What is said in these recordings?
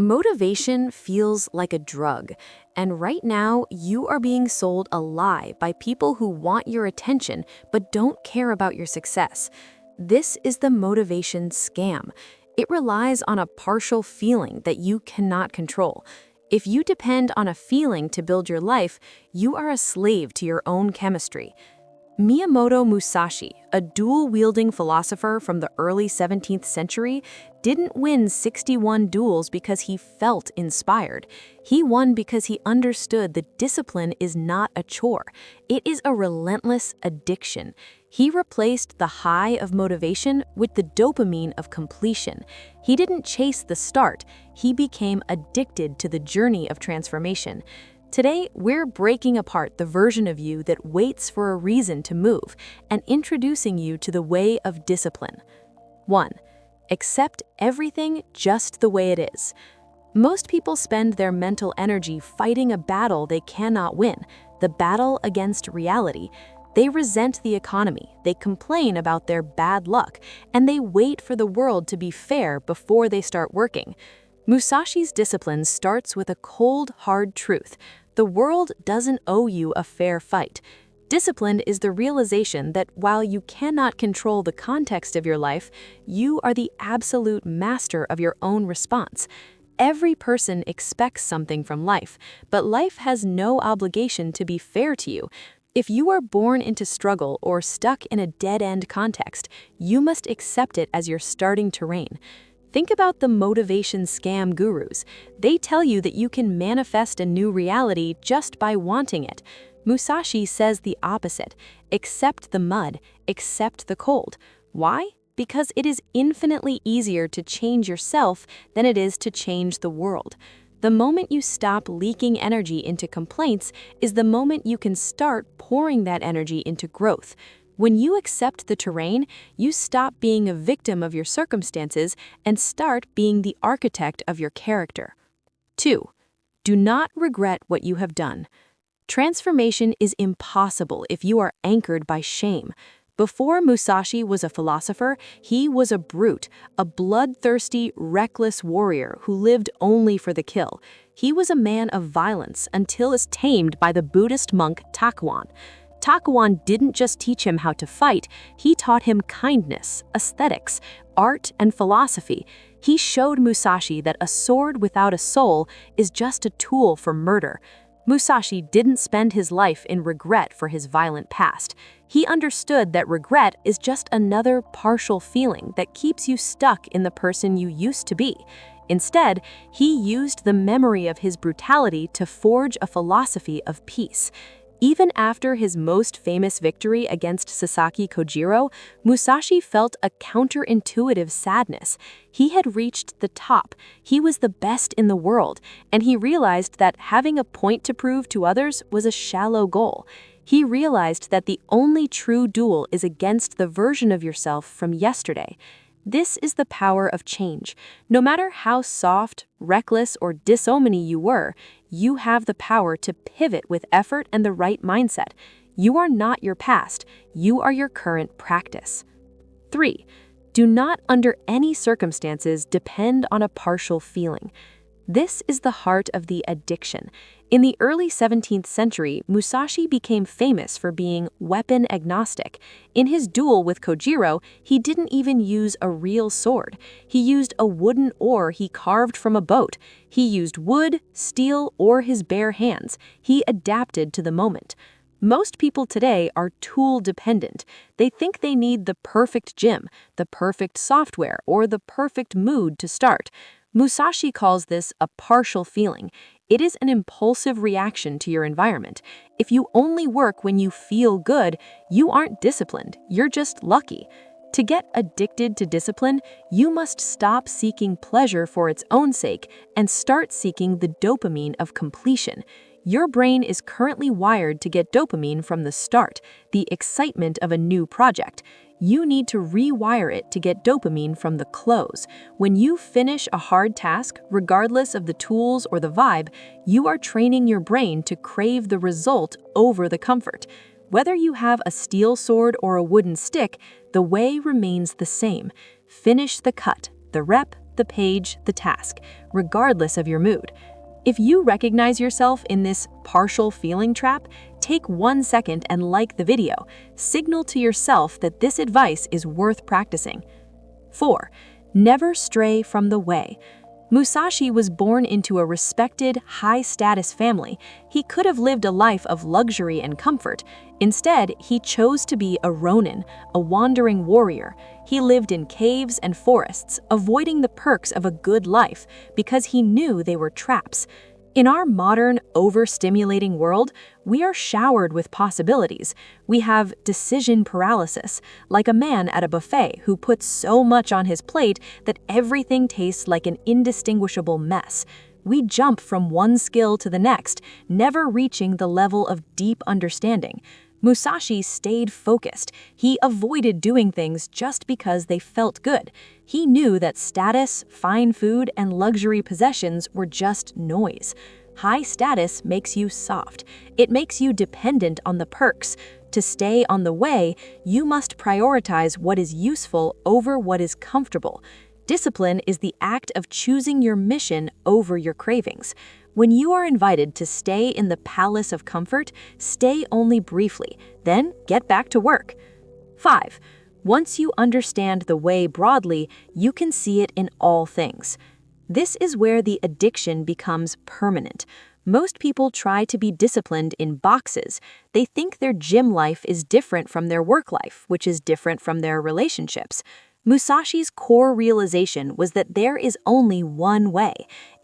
Motivation feels like a drug, and right now you are being sold a lie by people who want your attention but don't care about your success. This is the motivation scam. It relies on a partial feeling that you cannot control. If you depend on a feeling to build your life, you are a slave to your own chemistry. Miyamoto Musashi, a dual-wielding philosopher from the early 17th century, didn't win 61 duels because he felt inspired. He won because he understood that discipline is not a chore. It is a relentless addiction. He replaced the high of motivation with the dopamine of completion. He didn't chase the start. He became addicted to the journey of transformation. Today, we're breaking apart the version of you that waits for a reason to move and introducing you to the way of discipline. 1. Accept everything just the way it is. Most people spend their mental energy fighting a battle they cannot win, the battle against reality. They resent the economy, they complain about their bad luck, and they wait for the world to be fair before they start working. Musashi's discipline starts with a cold, hard truth. The world doesn't owe you a fair fight. Discipline is the realization that while you cannot control the context of your life, you are the absolute master of your own response. Every person expects something from life, but life has no obligation to be fair to you. If you are born into struggle or stuck in a dead-end context, you must accept it as your starting terrain. Think about the motivation scam gurus. They tell you that you can manifest a new reality just by wanting it. Musashi says the opposite. Accept the mud, accept the cold. Why? Because it is infinitely easier to change yourself than it is to change the world. The moment you stop leaking energy into complaints is the moment you can start pouring that energy into growth. When you accept the terrain, you stop being a victim of your circumstances and start being the architect of your character. 2. Do not regret what you have done. Transformation is impossible if you are anchored by shame. Before Musashi was a philosopher, he was a brute, a bloodthirsty, reckless warrior who lived only for the kill. He was a man of violence until he was tamed by the Buddhist monk Takuan. Takuan didn't just teach him how to fight, he taught him kindness, aesthetics, art, and philosophy. He showed Musashi that a sword without a soul is just a tool for murder. Musashi didn't spend his life in regret for his violent past. He understood that regret is just another partial feeling that keeps you stuck in the person you used to be. Instead, he used the memory of his brutality to forge a philosophy of peace. Even after his most famous victory against Sasaki Kojiro, Musashi felt a counterintuitive sadness. He had reached the top, he was the best in the world, and he realized that having a point to prove to others was a shallow goal. He realized that the only true duel is against the version of yourself from yesterday. This is the power of change. No matter how soft, reckless, or disomany you were, you have the power to pivot with effort and the right mindset. You are not your past, you are your current practice. 3. Do not under any circumstances depend on a partial feeling. This is the heart of the addiction. In the early 17th century, Musashi became famous for being weapon agnostic. In his duel with Kojiro, he didn't even use a real sword. He used a wooden oar he carved from a boat. He used wood, steel, or his bare hands. He adapted to the moment. Most people today are tool-dependent. They think they need the perfect gym, the perfect software, or the perfect mood to start. Musashi calls this a partial feeling. It is an impulsive reaction to your environment. If you only work when you feel good, you aren't disciplined, you're just lucky. To get addicted to discipline, you must stop seeking pleasure for its own sake and start seeking the dopamine of completion. Your brain is currently wired to get dopamine from the start, the excitement of a new project. You need to rewire it to get dopamine from the close. When you finish a hard task, regardless of the tools or the vibe, you are training your brain to crave the result over the comfort. Whether you have a steel sword or a wooden stick, the way remains the same. Finish the cut, the rep, the page, the task, regardless of your mood. If you recognize yourself in this partial feeling trap, take 1 second and like the video. Signal to yourself that this advice is worth practicing. 4. Never stray from the way. Musashi was born into a respected, high-status family. He could have lived a life of luxury and comfort. Instead, he chose to be a ronin, a wandering warrior. He lived in caves and forests, avoiding the perks of a good life because he knew they were traps. In our modern, overstimulating world, we are showered with possibilities. We have decision paralysis, like a man at a buffet who puts so much on his plate that everything tastes like an indistinguishable mess. We jump from one skill to the next, never reaching the level of deep understanding. Musashi stayed focused. He avoided doing things just because they felt good. He knew that status, fine food, and luxury possessions were just noise. High status makes you soft. It makes you dependent on the perks. To stay on the way, you must prioritize what is useful over what is comfortable. Discipline is the act of choosing your mission over your cravings. When you are invited to stay in the palace of comfort, stay only briefly, then get back to work. 5. Once you understand the way broadly, you can see it in all things. This is where the addiction becomes permanent. Most people try to be disciplined in boxes. They think their gym life is different from their work life, which is different from their relationships. Musashi's core realization was that there is only one way.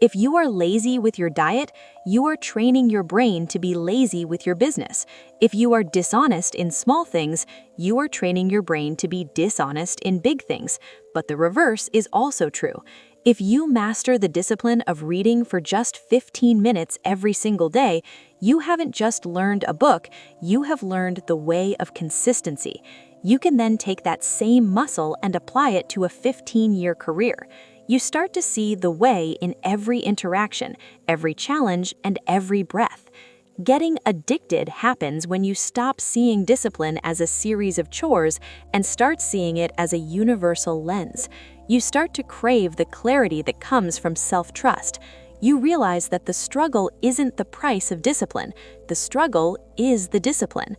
If you are lazy with your diet, you are training your brain to be lazy with your business. If you are dishonest in small things, you are training your brain to be dishonest in big things. But the reverse is also true. If you master the discipline of reading for just 15 minutes every single day, you haven't just learned a book, you have learned the way of consistency. You can then take that same muscle and apply it to a 15-year career. You start to see the way in every interaction, every challenge, and every breath. Getting addicted happens when you stop seeing discipline as a series of chores and start seeing it as a universal lens. You start to crave the clarity that comes from self-trust. You realize that the struggle isn't the price of discipline. The struggle is the discipline.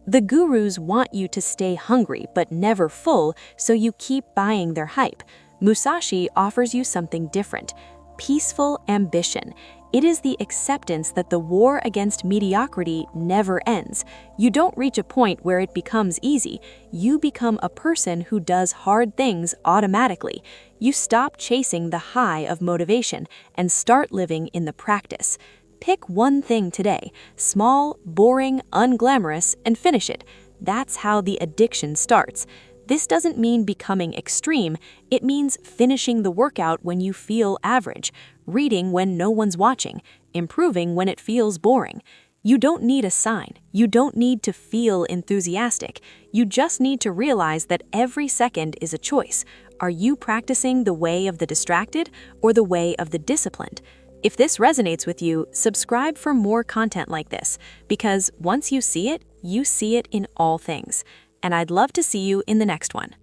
The gurus want you to stay hungry but never full, so you keep buying their hype. Musashi offers you something different: peaceful ambition. It is the acceptance that the war against mediocrity never ends. You don't reach a point where it becomes easy. You become a person who does hard things automatically. You stop chasing the high of motivation and start living in the practice. Pick one thing today, small, boring, unglamorous, and finish it. That's how the addiction starts. This doesn't mean becoming extreme, it means finishing the workout when you feel average, reading when no one's watching, improving when it feels boring. You don't need a sign, you don't need to feel enthusiastic, you just need to realize that every second is a choice. Are you practicing the way of the distracted or the way of the disciplined? If this resonates with you, subscribe for more content like this, because once you see it in all things. And I'd love to see you in the next one.